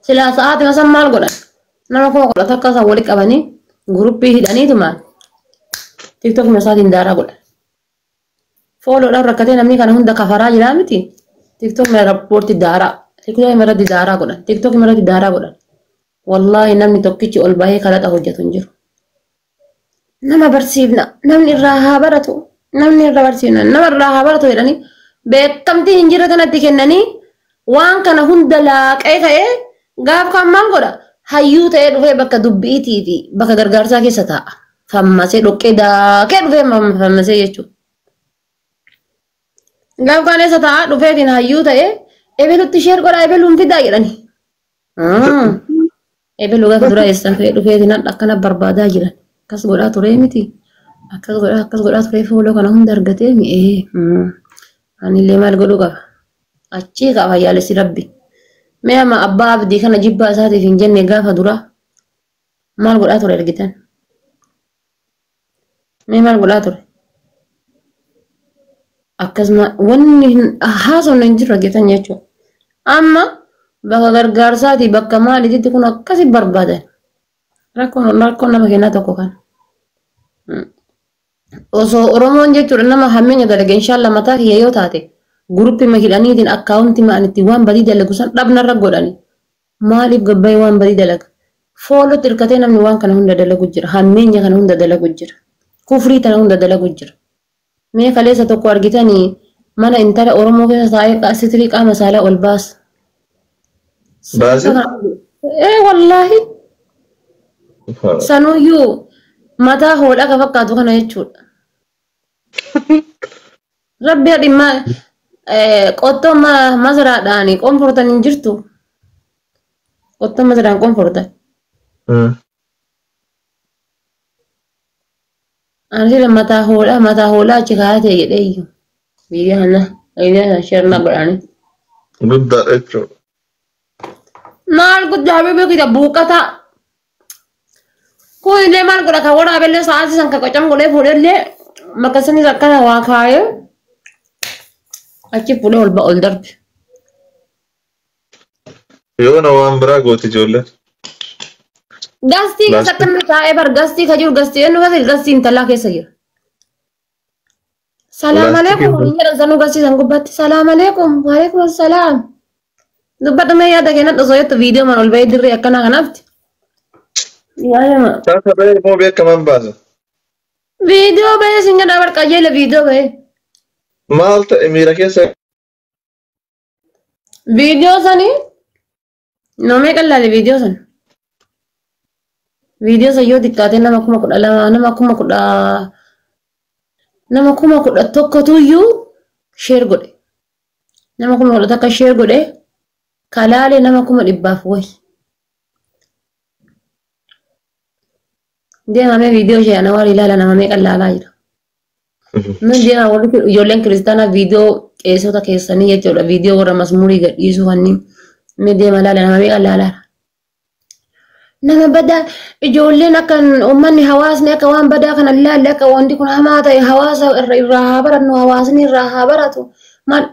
Sila saat masa mal goda. Nama ko goda takka sa wali kabani group hidani tu mal. TikTok masa dindara goda. Follow da rakate namni kana hunda kafara jira miti. TikTok me report dara. TikTok mera didara goda. TikTok mera didara goda. Wallahi namni tokkichi ol bahee kadhata hojjetu jiru. Nama barsiifna namni irraa haa baratu. Namni irraa barsiifna nama irraa haa baratu jedhanii beekamtii hin jirre kanatti kennanii waan kana hunda laaqee ka'ee gaaf kan maal godha hayyuu ta'ee dhufee bakka dubbiitii fi bakka gargaarsaa keessa taa'a. Fammasee dhoqqee daakee dhufee fammasee jechuudha. Gaaf kan eessa taa'a dhufeetiin hayyuu ta'ee ebelutti sheer godha ebeluun fidaa jedhanii. Ebelu gaafa dura eessan ta'ee dhufeetiin akkana barbaadaa jiran. Akkas godhaa ture miti. Akkas godhaa ture fuuloo kana hunda argatee mi'ee. Anillee maal godhuu qaba? Achii qaba yaalessi rabbi. Mee amma abbaa abdii kana jibbaa isaatiif hin jenne gaafa dura maal godhaa ture argitan? Mee maal godhaa ture? Akkasuma wanni haasofne hin jiru argitan jechuudha. Amma bakka gargaarsaati bakka maaliititti kun akkasi barbaadan. Rakkoon nama kennaa tokko kan. Osoo Oromoon jechuudha nama hammeenya dalage inshaalla mataa kiyya yoo taate guruppii hidhaniitiin akkaawuntii ma'anitti waan badii dalagu san dhabnarra godhani. Maaliif gabbayee waan badii dalaga? Foolootti hirkatee namni waan kana hunda dalagu jira. Hammeenya kana hunda dalagu jira. Kufrii tana hunda dalagu jira. Mee kaleessa tokko argitanii mana intala Oromoo keessa taa'ee sitirii qaama saalaa ol baasa. Baase? Wallaahi. Sanuyyuu mataa hoolaa ka fakkaatu kana jechuudha. Rabbi dhimma qottoo masaraadhaan qonfortan hin jirtu. Qottoo masaraan qonfortan. Ani mataa hoolaa achi kaayatee jedhee iyyuu. Biyya kana shirna godhanii. Guddaadha jechuudha. Maal guddaa beekita buuqataa. Kun illee maal godha kan waraabellee sa'aatii san kakacam godhee fuudhellee makasanii akkana waa kaayee achi fuudhee ol darbe. Yoo na waan biraa gooti ijoolleen. Gastii keessa akkanuma taa'ee bar gastii ka jiru gastii eenyu kasi gastii intalaa keessa jira. Salaam aleekum waliin jedhan sanuu gastii san gubbaatti salaam aleekum waalaikum salaam. Dubbadhu mee yaada keenan osoo jettu viidiyoo man ol bahee dirree akkanaa kanaafti. Sasa bahee moo beekaman baasa? Viidiyoo bahee singa dhabar qajeela viidiyoo bahee. Maal ta'e miira keessa? Viidiyoo sanii noomee qallaale viidiyoo san. Viidiyoo san yoo xiqqaate nama 12 nama 11 sheer godhe. Nama 11 takka sheer godhe kalaale nama 100 wayi. Deemamee viidiyoo ishee ana waan ilaala nama meeqa ilaalaa jira. Nun deema walitti ijoolleen kiristaanaa viidiyoo qeessota keessanii jechuudha. Viidiyoo warra masmuurii gadhiisuu wanni mee deema ilaala nama meeqa ilaalaa. Nama badaa ijoolleen akka uummanni hawaasni akka waan badaa kana ilaalle akka wanti kun hamaa ta'e hawaasa irraa haa barannu hawaasni irraa haa baratu. Maal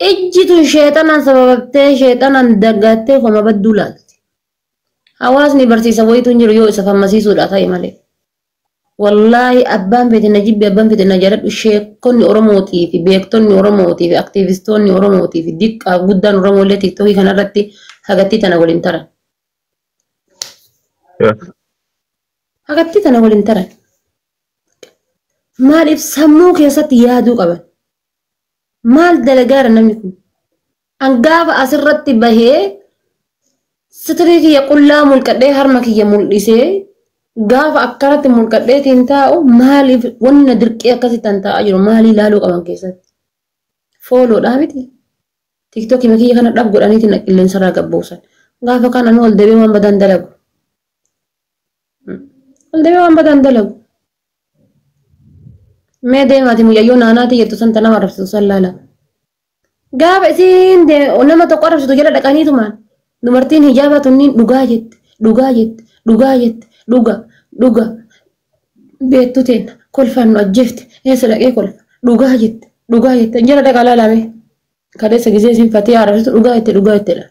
ijjitu sheexanaan sababattee sheexanaan daggattee koma badduu laalti. Hawaasni barsiisa wayitu hin jiru yoo isa fammasiisuudha ta'e malee. Wallaahi abbaan fedhe na jibbi abbaan fedhe na jaaladhu sheekonni Oromootii fi beektonni Oromootii fi aktiivistoonni Oromootii fi diqqaa guddaan Oromoolee tiiktookii kanarratti hagattii tana waliin taran. Hagattii tana waliin taran. Maaliif sammuu keessatti yaaduu qaban? Maal dalagaara namni kun? Hangaafa asirratti bahee sitirii kiyya qullaa mulqadhee harma kiyya mul'isee gaafa akkanatti mulqadheetiin taa'u maaliif wanni na dirqee akkasitti taa'aa jiru maalii ilaaluu qaban keessatti? Fooloodhaa miti. Tiiktookii kiyya kana dhab godhaniitiin qilleensarraa gabbuusan. Gaafa kana nu ol deebiin waan badan dalagu. Ol deebiin waan badan dalagu. Mee deemaati mucayyoo naanaati jettu santa nama arrabsitu san laala. Gaafa isiin nama tokko arrabsitu jala dhaqaniitumaan. Dubartiin hijaaba tunniin dhugaa jette, dhuga. Beektu teenya kolfannu ajjeefte, eessa dhaqee kolfa, dhugaa jette. Jala dhaqaa laalame. Kaleessa gisee siin fatee arrabsitu dhugaa jettedha.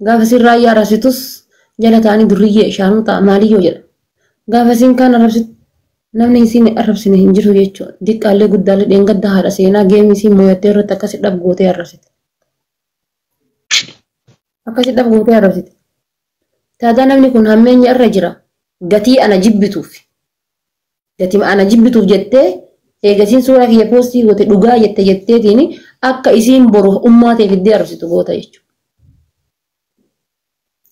Gaafa sin raayyaa arrabsitus jala ta'anii durriyyee shaanuuta maaliyyoo jedha. Gaafa sin kaan arrabsitu namni isin arrabsine hin jiru jechuudha. Diqqaallee guddaallee dheengadda haadha seenaa geemii isin mo'attee irratti akkasi dhabgootee arrabsite. Akkasi dhabgootee arrabsite. Taadaa namni kun hammeenya irra jira. Gatii ana jibbituuf. Gatii ana jibbituuf jettee eegasiin suuraa kiyya poostii goote dhugaa jetteetiin akka isiin boru ummaateef iddee arrabsitu goota jechuudha.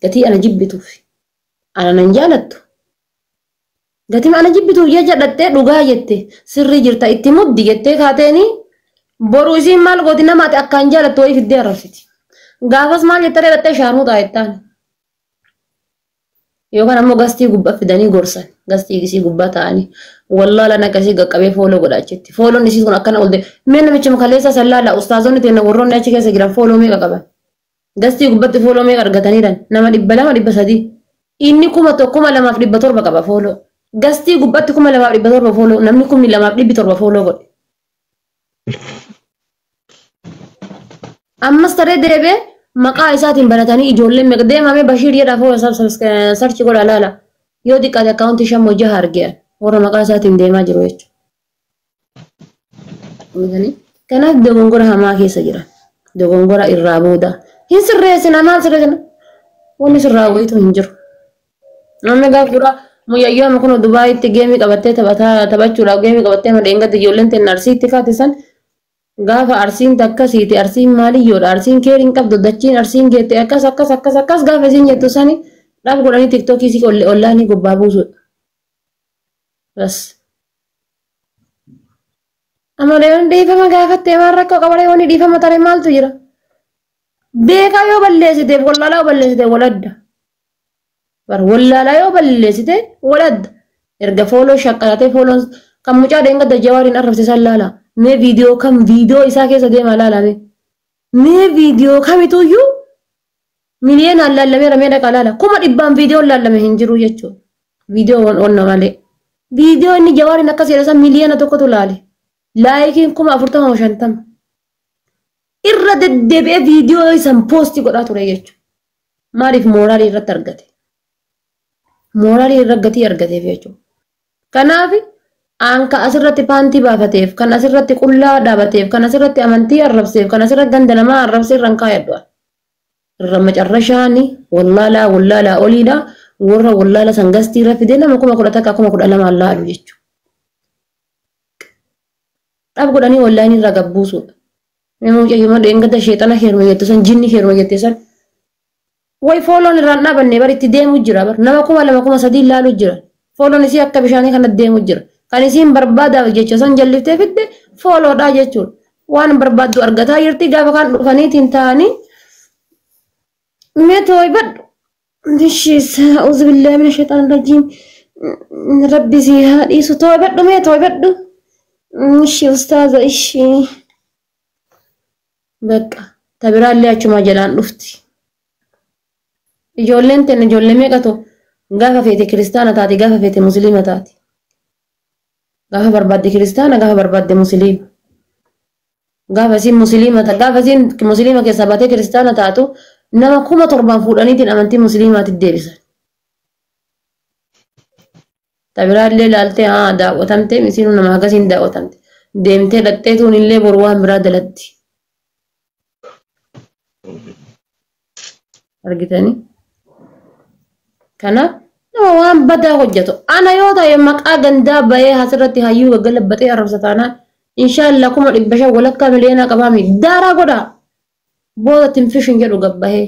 Gatii ana jibbituuf. Ana nan jaalattu. Gatii ana jibbituuf jecha dhattee dhugaa jette sirrii jirta itti muddi jettee kaateeni boru isiin maal gooti namaati akkaan jaalattu wayiif iddee arrabsiti. Gaafas maal jettee dhattee shaanuu taa'ettaan. Yookaan ammoo gastii gubbaa fidanii gorsan. Gastii isii gubbaa ta'anii wallaalaan akkasii qaqqabee fooloo godhaachetti. Fooloon isii kun akkana olte. Mee namicha makaleessa sallaala ustaazonni teenya warroonni achi keessa jiran fooloo meeqa qaban? Gastii gubbatti fooloo meeqa argataniidhaan nama 200 300. Inni 1,200 qaba fooloo. Gastii gubbatti 2,700 fooloo. Namni 2,700 fooloo godhe. Ammas taree deebee maqaa isaatiin baratanii ijoolleen meeqa deemamee Bashiir jedhaa fooloo sarchi godha laala. Yoo xiqqaate akkaawuntii 5 hojjaa argeera. Warra maqaa isaatiin deemaa jiru jechuudha. Kanaaf dogongora hamaa keessa jira. Dogongora irraa booda. Hin sirreessina maal sirreessina? Wanni sirraa wayitu hin jiru. Namni gaafa muyyayyaa kun Dubaayitti geemii qabattee taphachuudhaaf geemii qabattee madeengaatti ijoolleen teenya arsiitti kaatisan gaafa arsiin takka siiti arsiin maaliyyoodha arsiin keeriin qabdu dachiin arsiin geette akkas gaafa isiin jettu sani dhaaf godhanii tiktookii si ollaanii gubbaa buusudha. Bas. Amaleen dhiifama gaafattee waan rakkoo qabalee wanni dhiifama taree maaltu jira? Beekaa yoo balleessiteef wallaalaa yoo balleessiteef waladda. Wallaalaa yoo balleessite waladda. Erga fooloo shaqqalatee fooloon kan mucaa dheengadda jawaariin arrabsiisan laala. Mee viidiyoo kam viidiyoo isaa keessa deemaa laalame. Mee viidiyoo kamituyyuu miliyoonaan laallameera mee dhaqaa laala. 100 viidiyoon laallame hin jiru jechuudha. Viidiyoo onna malee. Viidiyoo inni jawaariin akkas jedhasan miliyoona tokkotu laale. Laayikiin 40,50. Irra deddeebi'ee viidiyoo isan poostii godhaa ture jechuudha. Maaliif mooraalii irratti argate? Mooraalii irra gatii argateef jechuudha. Kanaaf aanka asirratti paantii baafateef, kan asirratti qullaa dhaabateef, kan asirratti amantii arrabseef, kan asirratti ganda namaa arrabsee irraan kaayadhu. Irra macarrashaani wallaalaa oliidha. Warra wallaala san gastii irra fidee nama 10,000 akka 12,000 allaalu jechuudha. Dhaab godhanii wallaanii irraa gabbuusudha. Mucayyuma dheengadda sheexana heeruma jettu san jinni heeruma jette san way fooloon irraan dhaabannee bari itti deemu jira bar nama 2,000 3,000 ilaalu jira fooloon isii akka bishaanii kana deemu jira kan isiin barbaadaaf jecha san jalliftee fidde fooloodhaa jechuudha waan barbaaddu argataa jirti gaafa kan dhufaniitiin ta'anii mee tooy badhu dishiis a'uuzu billaahi mina sheexaan rajiim rabbi sii haa dhiisu tooy badhu mee tooy badhu ishi ustaaza ishi bakka tabiraallee achuma jalaan dhufti. Ijoolleen teenya ijoollee meeqatu gaafa feete kiristaana taati gaafa feete musliima taati. Gaafa barbaadde kiristaana gaafa barbaadde musliima. Gaafa isiin musliima taate gaafa isiin musliima keessaa baatee kiristaana taatu nama 7,000 fuudhaniitiin amantii musliimaatti deebisan. Tabiraallee laaltee daawwatamtee misiinu nama akkasiin daawwatamte deemtee dhaqxeetuun illee boru waan biraa dalatti. Argitanii? Kanaaf nama waan badaa hojjetu. Ana yoo ta'e maqaa gandaa bahee asirratti hayyuu gaggalabbatee arrabsa taanaan inshaallah 1,500 walakkaa miliyoonaa qabaami daaraa godhaa. Booda tinfishin jedhu gabbahee.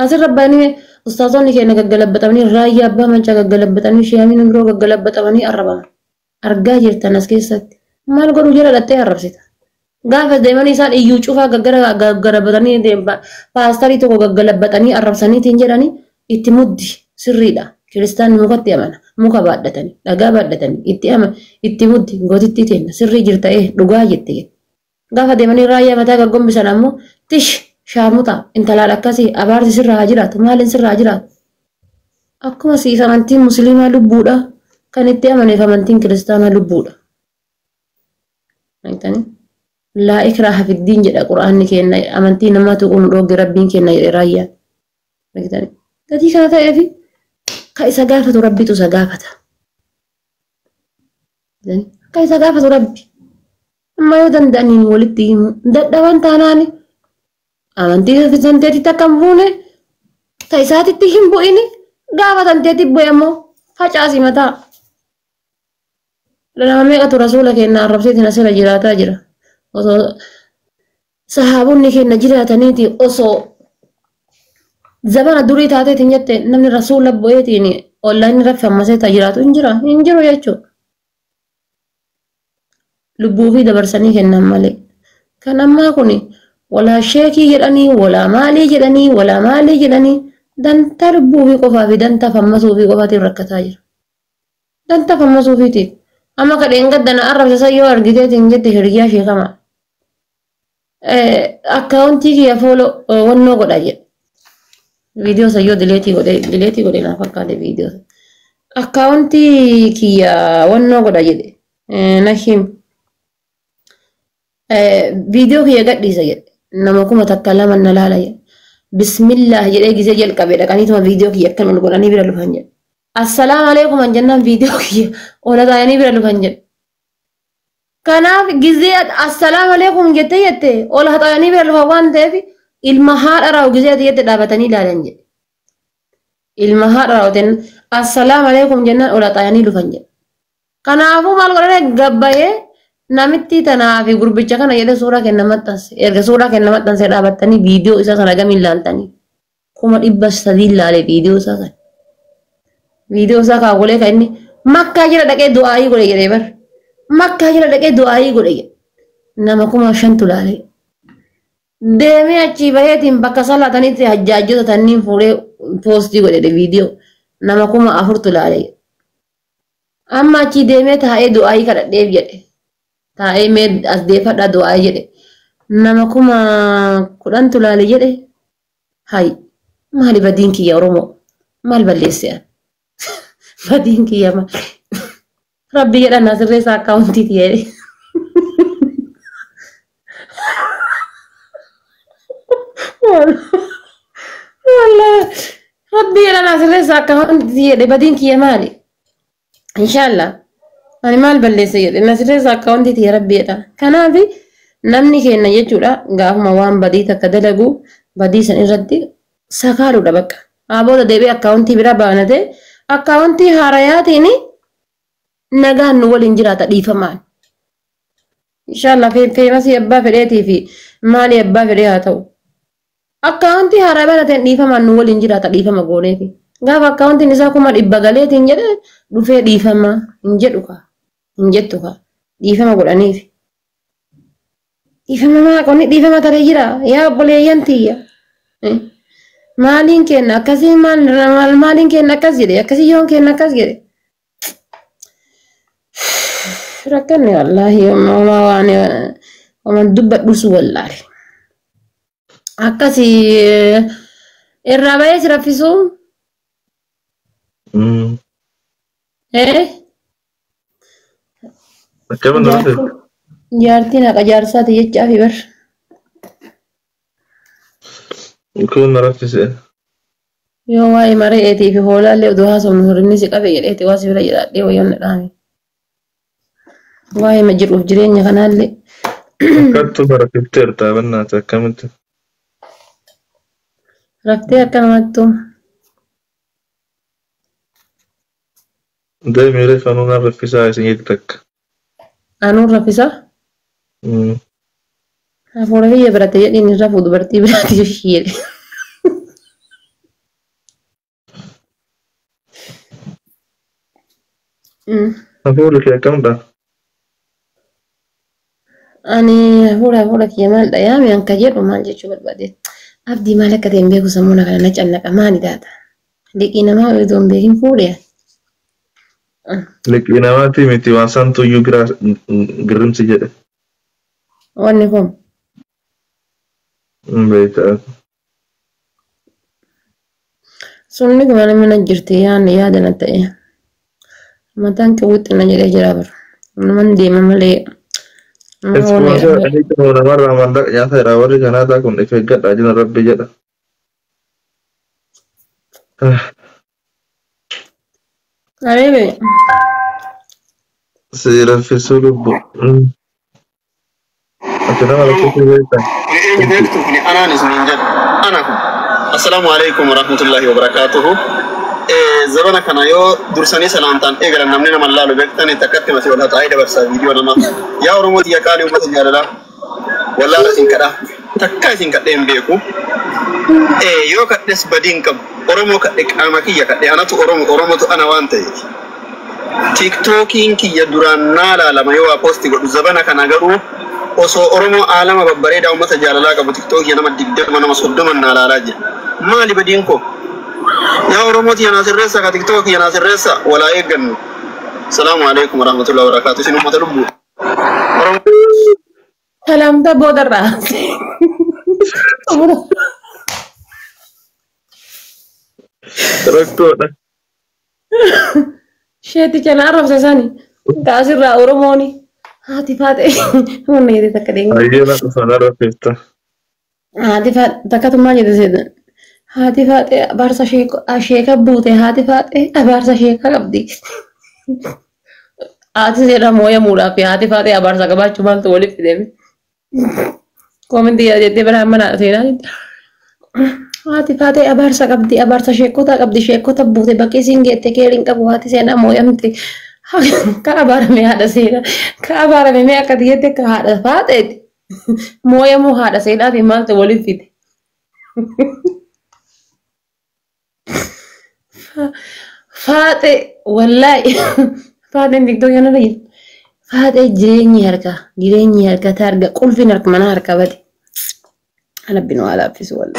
Asirra bahanii ustaazonni keenya gaggalabbatamanii raayyaa abbaa mancaa gaggalabbatanii shiyaamiin biroo gaggalabbatamanii arrabaman. Argaa jirtan as keessatti. Maal godhu jala dhattee arrabsita. Gaafa deemanii isaan iyyuu cufaa gaggarabatanii paastarii tokko gaggalabbatanii arrabsaniitiin jedhanii itti muddi sirriidha. Kiristaanni mukatti amana. Muka baadhatanii, dhagaa baadhatanii itti muddi gootitti teenya sirrii jirta'ee dhugaa jette. Gaafa deemanii raayyaa mataa gaggombisan ammoo tish shaamuta intalaan akkasii abaarsi sirraa haa jiraatu maaliin sirraa haa jiraatu. Akkuma siis amantiin musliimaa lubbuudha. Kan itti amaneef amantiin kiristaanaa lubbuudha. لا إكراه في الدين جدا قرآن كنا أمنتين ما تقوم روج ربين كنا رايا بقدر تدي كانت أبي كاي سقافة ربي تسقافة كاي سقافة ربي ما يودن داني ولدي دوان تاناني أمنتين في سنتي تكمبوني كاي ساتي تهم بويني قافة سنتي بويمو فجأة متى لنا ميقة رسولك إن الربسيتنا سلا جراتا جرا صحابوني كنا جراتنيتي أصو زمان durii taateetiin jette namni rasuula bu'eetiin onlaayinii irratti ammasee jiraatu hin jiru jechuudha. Lubbuu fi dabarsanii kennan malee. Kan ammaa kun walaa sheekii jedhanii walaa maalii jedhanii danta lubbuu fi qofaa fi danta fammasuu fi qofaatiin rakkataa jira. Danta fammasuu fiitiif amma kadheen gaddana arrabsa yoo argiteetiin jette hiriyaa sheekamaa. Akkaawuntii kiyya fooloo wannoo godha jedhe. Video saya delete gode na fakkaate video accounti kiya wonno goda jede nashim video kiya gadisa jede nama kuma takalama nalala ya bismillah jede gize jel kabe da kanituma video kiya kan goda ni bira lufan jede assalamu alaikum anjanna video kiya ola da ni bira lufan jede kana gize assalamu alaikum jete ola da ni bira lufan wan devi ilmahaadha raa'u gisee yette dhaabatanii ilaalan jedhe ilmahaadha raa'utin assalaamu alaykum jennaan ola xaayanii dhufan jedhe kanaafuu maal godhane gabbayee namitti tanaa fi gurbicha kana jedhe suuraa kenna maxxanse erga suuraa kenna maxxanse dhaabattanii viidiyoo isaa sana gamiin ilaaltanii 300 ilaale viidiyoo isaa kana viidiyoo isaa kaawwalee kan inni makkaa jira dhaqee du'aayii godhe jedhee bar makkaa jira dhaqee du'aayii godhe jedhe nama 500 ilaale deemee achi baheetiin bakka salaatanitti hajjaajjota tanniin fuudhee poostii godhe viidiyoo nama 400 ilaale amma achi deemee taa'ee du'aayii kadhadheef jedhe taa'ee mee as deeffadhaa du'aayii jedhe nama 10,000 ilaale jedhe hay maali badiin kiyya oromoo maal balleesse badiin kiyya maal rabbi jedhan asirreessa akkaawuntiiti jedhe والله ربي انا سلسة كمان زيادة بعدين كي مالي ان شاء الله انا مال بلي سيد ان سلسة كمان دي يا ربي انا كان في نمني كنا يجورا غاف موان بدي تكدلغو بدي سن ردي سكارو دبك ابو دبي اكاونتي برا بانده اكاونتي هارياتي ني نغان نول انجراتا ديفمان ان شاء الله في مسي ابا فريتي في مالي ابا فرياتو accounti harabana ten dhifama nu waliin jiraata dhifama gooneefi gaafa accountiin isaa kuma dhibba galeetiin jedhe dhufee dhifama hin jedhu ka hin jettu ka dhifama godhaniifi dhifama maa qonni dhifama taree jira yaa obboleeyyan tiyya maaliin kenna akkasii maaliin kenna akkas jedhe akkasii yoon kenna akkas jedhe rakkanne wallaahi waan dubbadhusu wallaahi akkasi irraa bahee si raffisu jaartiin haqa jaarsaati jechaafi bar kun raffise yoo waa'ee mareetii fi hoolaallee oduu haasofnu horinni si qabe jedheeti waa si bira jedhaadhee wayyoon dhaame waa'ee ma jiruuf jireenya kanaallee akkattu barakifteerta bannaati akkamitti raftee akkanumattu deemire fanuuna raffisaa isinitti takka anuun raffisaa hafuura biyya birate jedhiin irra fuudhu dubartii biraati ishii jedhe hafuurri kee akkamdha ani hafuura kiyya maal dhayaame anka jedhu maal jechuu barbaade abdii maal akka ta'e hin beeku sammuuna kana na cannaqa maali taata liqii namaa osoo hin beekin fuudhe liqii namaati miti waan santu iyyuu girrimsi jedhe wanni kun beektaa sunni kuma namni na jirti yaada na ta'e mataan kee wuxxina jedhee jira bara naman deema malee Sponsor ini tuh nama Ramadan ya saya rawat di sana tak kun efek aja narap beja. Arebe. Saya fisur bu. Akhirnya malah fisur itu. Ini begitu ini anak semenjak anakku. Assalamualaikum warahmatullahi wabarakatuh. Zabana kana yo dursani salantan egaran namne nama lalu bektani takatti masih wala taida barsa video nama ya oromo dia kali umat jarala wala sinkada takka sinkade mbeku yo kaddes badin kam oromo kadde amaki ya kadde anatu oromo to ana wante tiktoking ki ya duran nala la mayo posti go zabana kana garu oso oromo alama babbare da umat jarala ga tiktok ya nama digde mana masudduman nala laje mali badin ko يا ورموتي أنا سرسة كتيك يا أنا سرسة ولا يجن السلام عليكم ورحمة الله وبركاته شنو ما تلبو سلام تبو درا Terus شيتي كان أعرف ساساني كاسر را أورموني هاتي فاتي من يدي تكدين ayo lah kesana Rafista. هاتي فات تكتم ما جد زيدن هاتي فاتي بارسا شيكا بوتي هاتي فاتي بارسا شيكا قبدي هاتي سيرا مويا مورا في هاتي فاتي بارسا كبار چمال تولي في ديمي كومنت ديا جيتي برامنا سيرا هاتي فاتي بارسا قبدي بارسا شيكو تا قبدي شيكو تا بوتي بكي سينجيتي كيرين كبو هاتي سينا مويا متي كابار مي هذا سيرا كابار مي أكا ديتي كهذا فاتي مويا مو هذا سيرا في مال تولي في دي فاتي والله فاتي ديكتو يانا ريد فاتي جريني هركا تارجا كل في نرك منا هركا بدي أنا بنو على في سؤال